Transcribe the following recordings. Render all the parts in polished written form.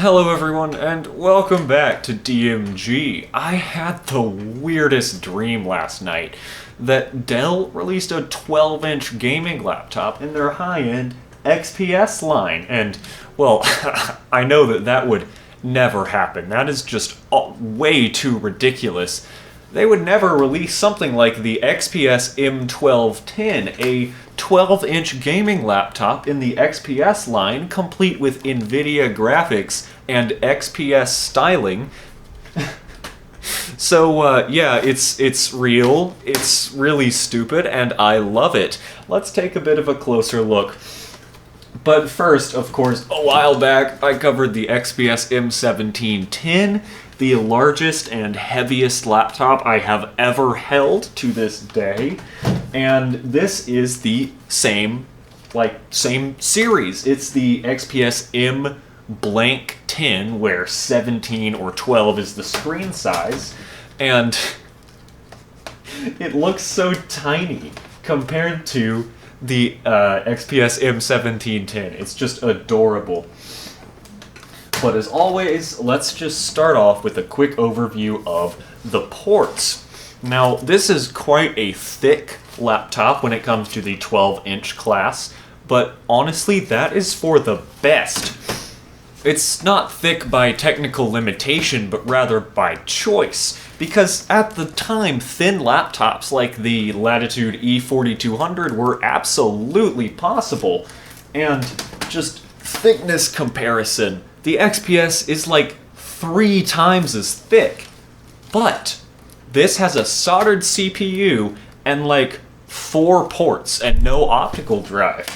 Hello everyone, and welcome back to DMG. I had the weirdest dream last night that Dell released a 12-inch gaming laptop in their high-end XPS line, and, well, I know that would never happen. That is just way too ridiculous. They would never release something like the XPS M1210, a 12-inch gaming laptop in the XPS line, complete with NVIDIA graphics and XPS styling. So, yeah, it's real, it's really stupid, and I love it. Let's take a bit of a closer look. But first, of course, a while back, I covered the XPS M1710, the largest and heaviest laptop I have ever held to this day. And this is the same series. It's the XPS M10, where 17 or 12 is the screen size. And it looks so tiny compared to the XPS M1710. It's just adorable. But as always, let's just start off with a quick overview of the ports. Now, this is quite a thick laptop when it comes to the 12-inch class, but honestly, that is for the best. It's not thick by technical limitation, but rather by choice, because at the time, thin laptops like the Latitude E4200 were absolutely possible, and just thickness comparison, the XPS is like 3 times as thick, but this has a soldered CPU and like 4 ports and no optical drive.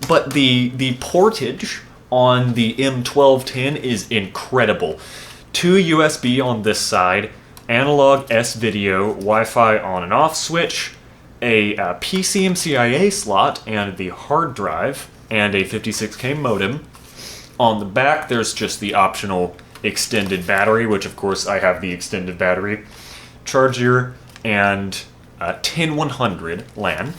But the portage on the M1210 is incredible. 2 USB on this side, analog S-video, Wi-Fi on and off switch, a PCMCIA slot and the hard drive, and a 56K modem. On the back, there's just the optional extended battery, which of course I have the extended battery, charger, and 10100 LAN.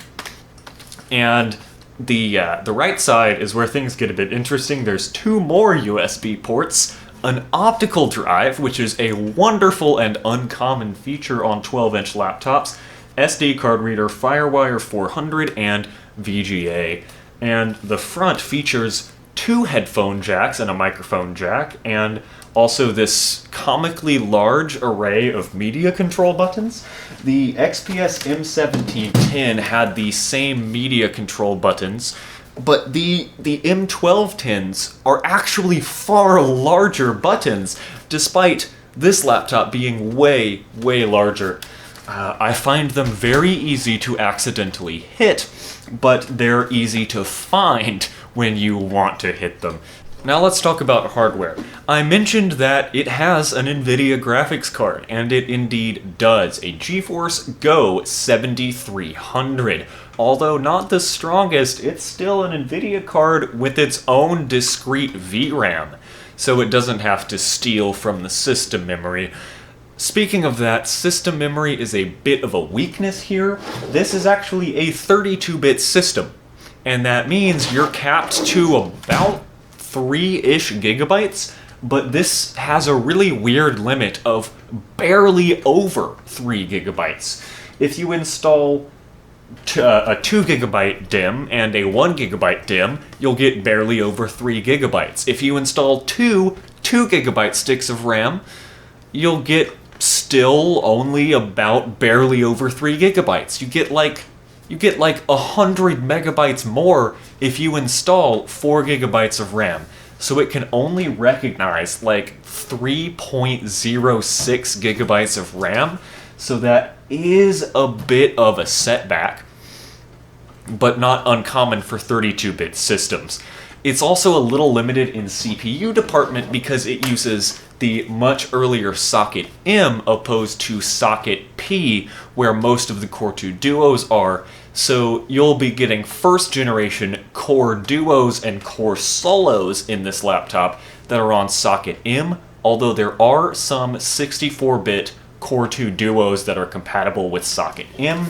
And the right side is where things get a bit interesting. There's 2 more USB ports, an optical drive, which is a wonderful and uncommon feature on 12-inch laptops, SD card reader, Firewire 400, and VGA. And the front features 2 headphone jacks and a microphone jack, and also this comically large array of media control buttons. The XPS M1710 had the same media control buttons, but the M1210s are actually far larger buttons, despite this laptop being way, way larger. I find them very easy to accidentally hit, but they're easy to find when you want to hit them. Now let's talk about hardware. I mentioned that it has an NVIDIA graphics card, and it indeed does, a GeForce Go 7300. Although not the strongest, it's still an NVIDIA card with its own discrete VRAM, so it doesn't have to steal from the system memory. Speaking of that, system memory is a bit of a weakness here. This is actually a 32-bit system, and that means you're capped to about 3-ish gigabytes, but this has a really weird limit of barely over 3 gigabytes. If you install a 2 gigabyte DIMM and a 1 gigabyte DIMM, you'll get barely over 3 gigabytes. If you install 2 gigabyte sticks of RAM, you'll get still only about barely over 3 gigabytes. You get like 100 megabytes more if you install 4 gigabytes of RAM. So it can only recognize like 3.06 gigabytes of RAM. So that is a bit of a setback, but not uncommon for 32-bit systems. It's also a little limited in CPU department because it uses the much earlier socket M opposed to socket P, where most of the Core 2 Duos are. So you'll be getting first generation Core Duos and Core Solos in this laptop that are on socket M, although there are some 64-bit Core 2 Duos that are compatible with socket M.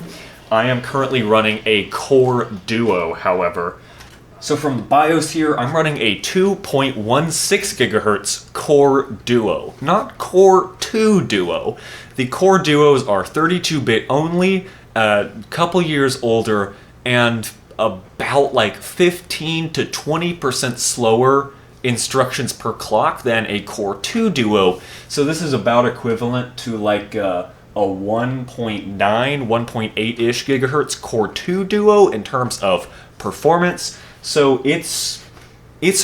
I am currently running a Core Duo, however. So from the BIOS here, I'm running a 2.16 gigahertz Core Duo, not Core 2 Duo. The Core Duos are 32-bit only, a couple years older, and about like 15 to 20% slower instructions per clock than a Core 2 Duo. So this is about equivalent to like a 1.9, 1.8-ish gigahertz Core 2 Duo in terms of performance. So it's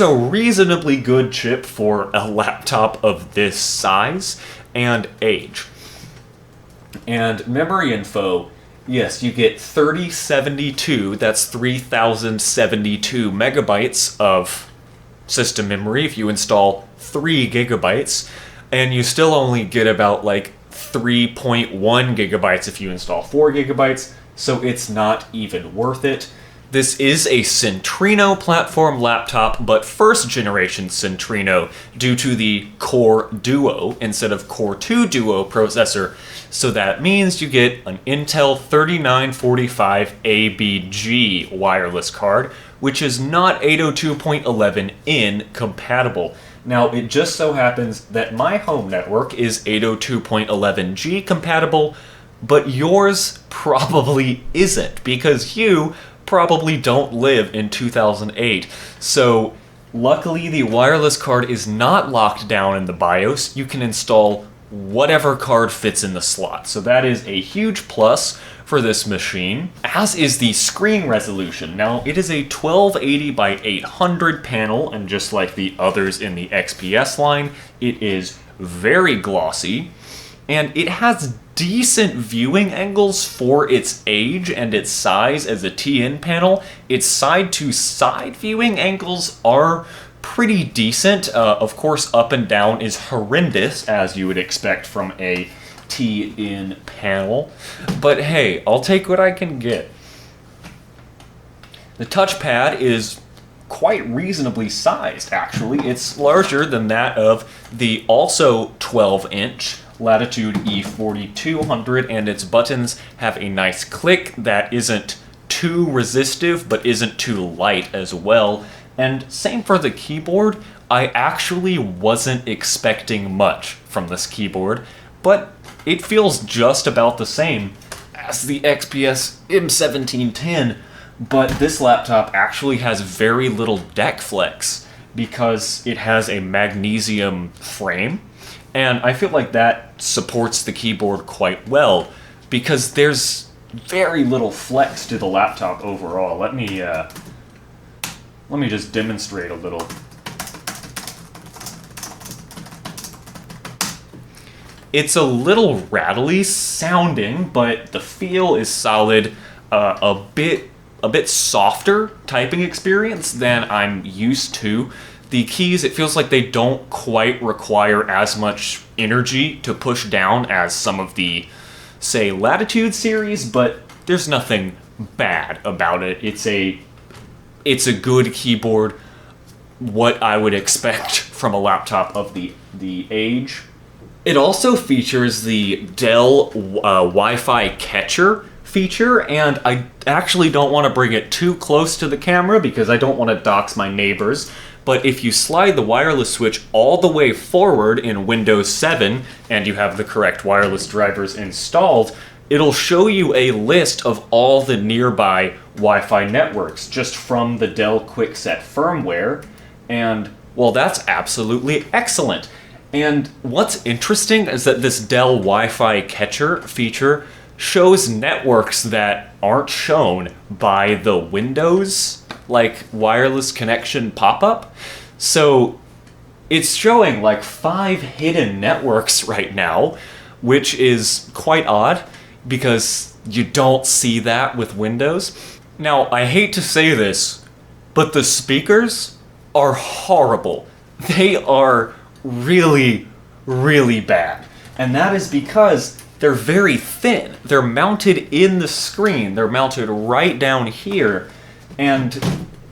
a reasonably good chip for a laptop of this size and age. And memory info, yes, you get 3072, that's 3072 megabytes of system memory if you install 3 gigabytes, and you still only get about like 3.1 gigabytes if you install 4 gigabytes, so it's not even worth it. This is a Centrino platform laptop, but first generation Centrino due to the Core Duo instead of Core 2 Duo processor. So that means you get an Intel 3945 ABG wireless card, which is not 802.11n compatible. Now, it just so happens that my home network is 802.11g compatible, but yours probably isn't, because you probably don't live in 2008. So luckily the wireless card is not locked down in the BIOS. You can install whatever card fits in the slot. So that is a huge plus for this machine, as is the screen resolution. Now, it is a 1280 by 800 panel, and just like the others in the XPS line, it is very glossy, and it has decent viewing angles for its age and its size as a TN panel. Its side-to-side viewing angles are pretty decent. Of course, up and down is horrendous, as you would expect from a TN panel. But hey, I'll take what I can get. The touchpad is quite reasonably sized, actually. It's larger than that of the also 12-inch Latitude E4200, and its buttons have a nice click that isn't too resistive, but isn't too light as well. And same for the keyboard. I actually wasn't expecting much from this keyboard, but it feels just about the same as the XPS M1210. But this laptop actually has very little deck flex because it has a magnesium frame. And I feel like that supports the keyboard quite well because there's very little flex to the laptop overall. Let me just demonstrate a little. It's a little rattly sounding, but the feel is solid. A bit softer typing experience than I'm used to. The keys, it feels like they don't quite require as much energy to push down as some of the, say, Latitude series, but there's nothing bad about it. It's a good keyboard, what I would expect from a laptop of the age. It also features the Dell Wi-Fi catcher feature, and I actually don't want to bring it too close to the camera because I don't want to dox my neighbors. But if you slide the wireless switch all the way forward in Windows 7, and you have the correct wireless drivers installed, it'll show you a list of all the nearby Wi-Fi networks just from the Dell QuickSet firmware, and, well, that's absolutely excellent. And what's interesting is that this Dell Wi-Fi catcher feature shows networks that aren't shown by the Windows like wireless connection pop-up. So it's showing like 5 hidden networks right now, which is quite odd because you don't see that with Windows. Now, I hate to say this, but the speakers are horrible. They are really, really bad. And that is because they're very thin. They're mounted in the screen. They're mounted right down here. And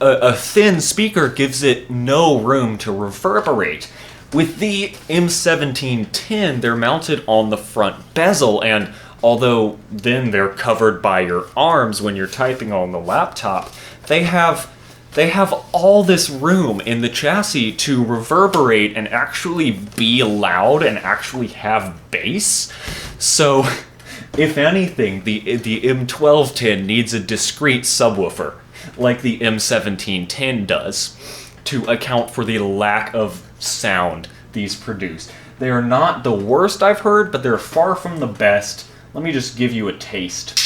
a thin speaker gives it no room to reverberate. With the M1710, they're mounted on the front bezel, and although then they're covered by your arms when you're typing on the laptop, they have they have all this room in the chassis to reverberate and actually be loud and actually have bass. So, if anything, the M1210 needs a discrete subwoofer, like the M1710 does, to account for the lack of sound these produce. They are not the worst I've heard, but they're far from the best. Let me just give you a taste.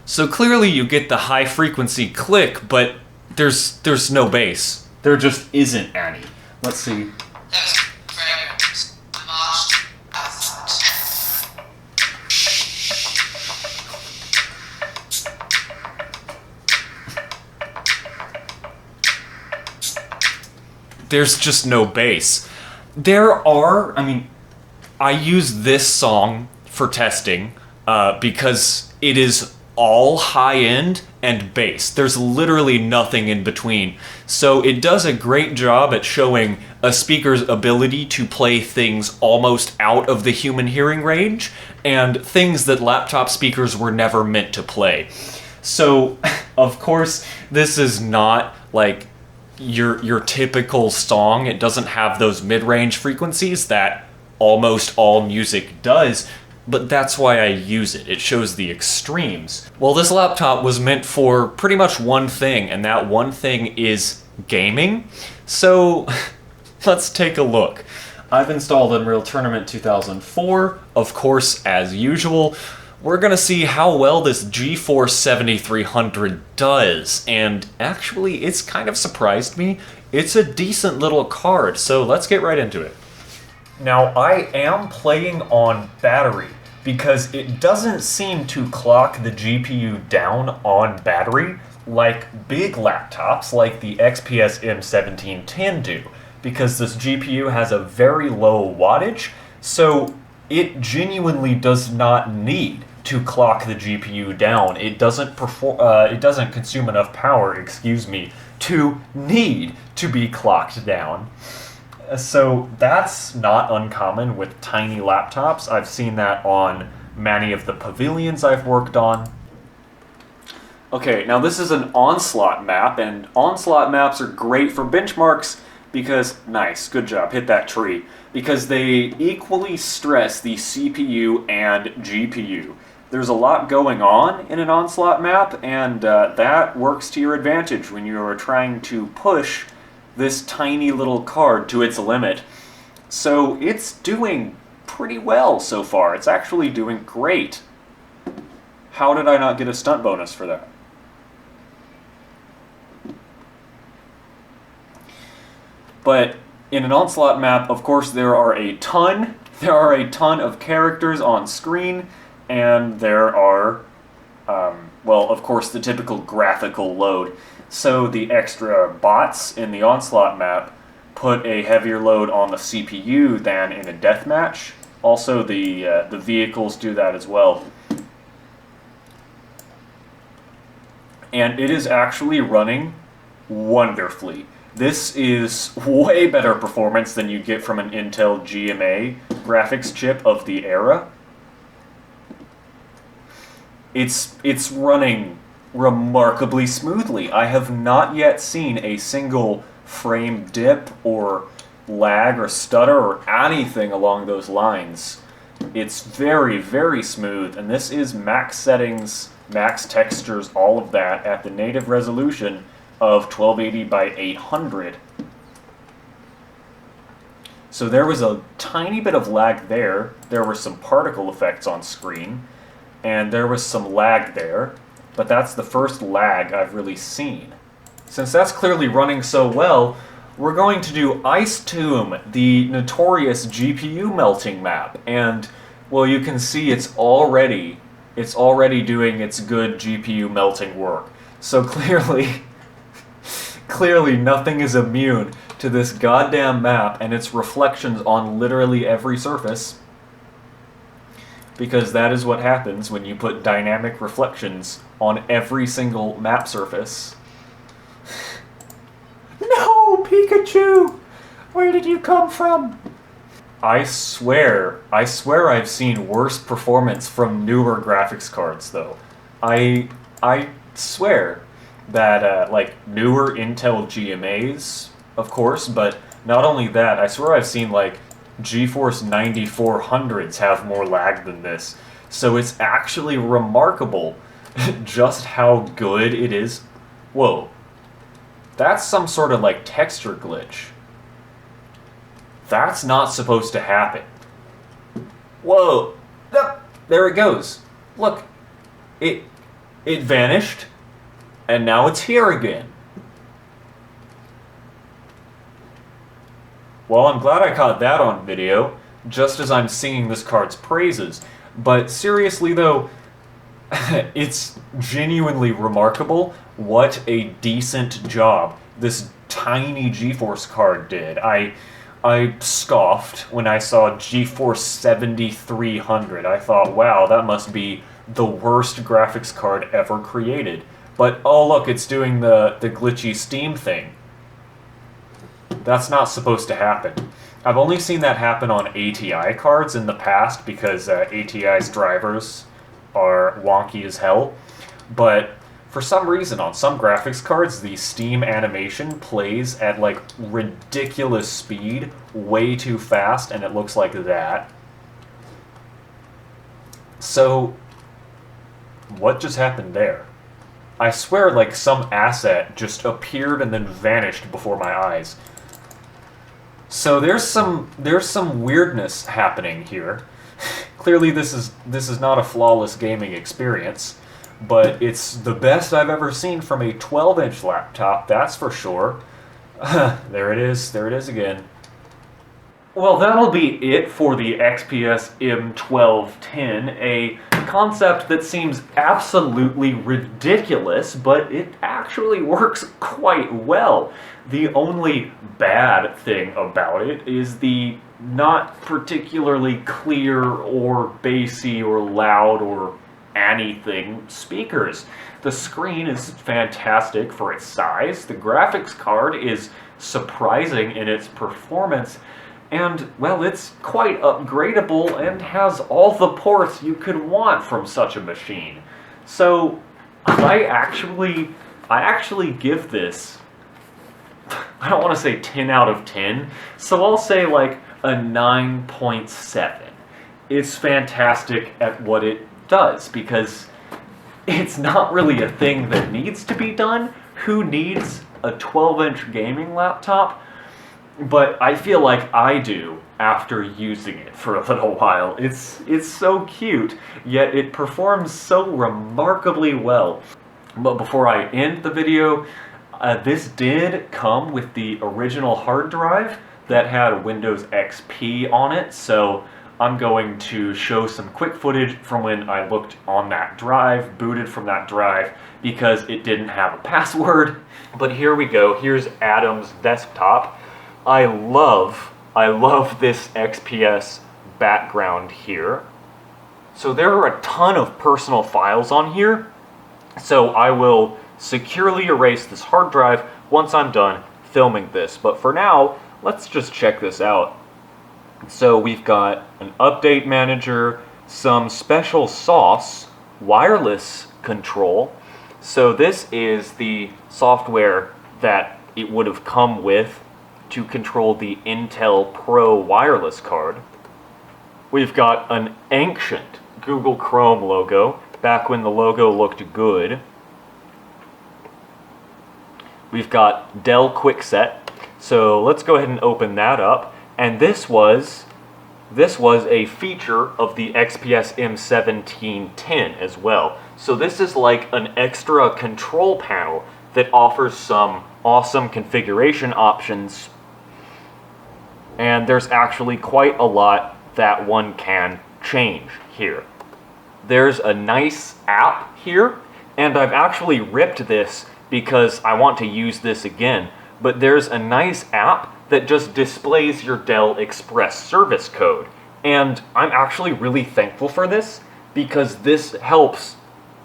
So clearly you get the high frequency click, but there's no bass. There just isn't any. Let's see. There's just no bass. I use this song for testing because it is all high end and bass. There's literally nothing in between. So it does a great job at showing a speaker's ability to play things almost out of the human hearing range and things that laptop speakers were never meant to play. So, of course, this is not like your typical song. It doesn't have those mid-range frequencies that almost all music does, but that's why I use it. It shows the extremes. Well, this laptop was meant for pretty much one thing, and that one thing is gaming. So let's take a look. I've installed Unreal Tournament 2004. Of course, as usual, we're gonna see how well this GeForce 7300 does, and actually it's kind of surprised me. It's a decent little card, so let's get right into it. Now, I am playing on battery because it doesn't seem to clock the GPU down on battery like big laptops like the XPS M1210 do, because this GPU has a very low wattage, so it genuinely does not need to clock the GPU down. It doesn't consume enough power, to need to be clocked down. So that's not uncommon with tiny laptops. I've seen that on many of the pavilions I've worked on. Okay, now this is an onslaught map, and onslaught maps are great for benchmarks because, nice, good job, hit that tree, because they equally stress the CPU and GPU. There's a lot going on in an onslaught map, and that works to your advantage when you are trying to push this tiny little card to its limit. So it's doing pretty well so far. It's actually doing great. How did I not get a stunt bonus for that? But in an onslaught map, of course, there are a ton of characters on screen, and there are, well, of course, the typical graphical load. So the extra bots in the onslaught map put a heavier load on the CPU than in a deathmatch. Also, the vehicles do that as well. And it is actually running wonderfully. This is way better performance than you get from an Intel GMA graphics chip of the era. It's running remarkably smoothly. I have not yet seen a single frame dip or lag or stutter or anything along those lines. It's very, very smooth, and this is max settings, max textures, all of that at the native resolution of 1280 by 800. So there was a tiny bit of lag there. There were some particle effects on screen, and there was some lag there. But that's the first lag I've really seen. Since that's clearly running so well, we're going to do Ice Tomb, the notorious GPU melting map. And, well, you can see it's already doing its good GPU melting work. So clearly nothing is immune to this goddamn map and its reflections on literally every surface. Because that is what happens when you put dynamic reflections on every single map surface. No, Pikachu! Where did you come from? I swear I've seen worse performance from newer graphics cards though. I swear that like newer Intel GMAs, of course, but not only that, I swear I've seen like GeForce 9400s have more lag than this. So it's actually remarkable just how good it is. Whoa. That's some sort of like texture glitch. That's not supposed to happen. Whoa. There it goes. Look. It vanished. And now it's here again. Well, I'm glad I caught that on video, just as I'm singing this card's praises. But seriously though, it's genuinely remarkable what a decent job this tiny GeForce card did. I scoffed when I saw GeForce 7300. I thought, wow, that must be the worst graphics card ever created. But oh look, it's doing the glitchy Steam thing. That's not supposed to happen. I've only seen that happen on ATI cards in the past because ATI's drivers are wonky as hell. But for some reason, on some graphics cards, the Steam animation plays at like ridiculous speed, way too fast, and it looks like that. So, what just happened there? I swear like some asset just appeared and then vanished before my eyes. So there's some weirdness happening here. Clearly this is not a flawless gaming experience, but it's the best I've ever seen from a 12-inch laptop, that's for sure. There it is again. Well, that'll be it for the XPS M1210, a concept that seems absolutely ridiculous, but it actually works quite well. The only bad thing about it is the not particularly clear or bassy or loud or anything speakers. The screen is fantastic for its size, the graphics card is surprising in its performance, and, well, it's quite upgradable and has all the ports you could want from such a machine. So, I actually give this, I don't want to say 10 out of 10, so I'll say like a 9.7. It's fantastic at what it does, because it's not really a thing that needs to be done. Who needs a 12-inch gaming laptop? But I feel like I do after using it for a little while. It's so cute, yet it performs so remarkably well. But before I end the video, this did come with the original hard drive that had Windows XP on it, so I'm going to show some quick footage from when I looked on that drive, booted from that drive, because it didn't have a password. But here we go, here's Adam's desktop. I love this XPS background here. So there are a ton of personal files on here, so I will securely erase this hard drive once I'm done filming this. But for now, let's just check this out. So we've got an update manager, some special sauce, wireless control. So this is the software that it would have come with to control the Intel Pro wireless card. We've got an ancient Google Chrome logo, back when the logo looked good. We've got Dell QuickSet, so let's go ahead and open that up. And this was a feature of the XPS M1210 as well. So this is like an extra control panel that offers some awesome configuration options. And there's actually quite a lot that one can change here. There's a nice app here, and I've actually ripped this because I want to use this again. But there's a nice app that just displays your Dell Express service code. And I'm actually really thankful for this, because this helps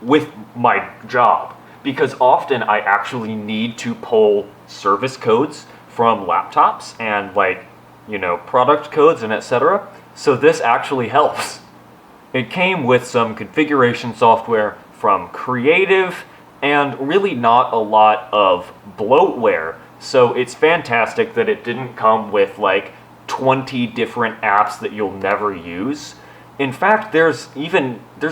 with my job. Because often I actually need to pull service codes from laptops and like product codes and etc. So this actually helps. It came with some configuration software from Creative and really not a lot of bloatware. So it's fantastic that it didn't come with like 20 different apps that you'll never use. In fact, there's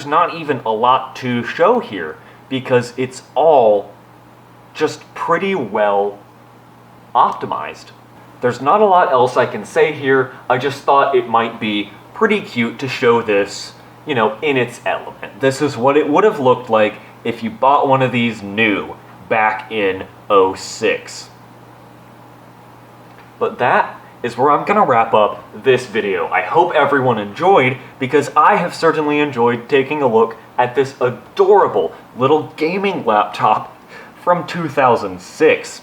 not even a lot to show here because it's all just pretty well optimized. There's not a lot else I can say here. I just thought it might be pretty cute to show this, in its element. This is what it would have looked like if you bought one of these new back in '06. But that is where I'm gonna wrap up this video. I hope everyone enjoyed, because I have certainly enjoyed taking a look at this adorable little gaming laptop from 2006.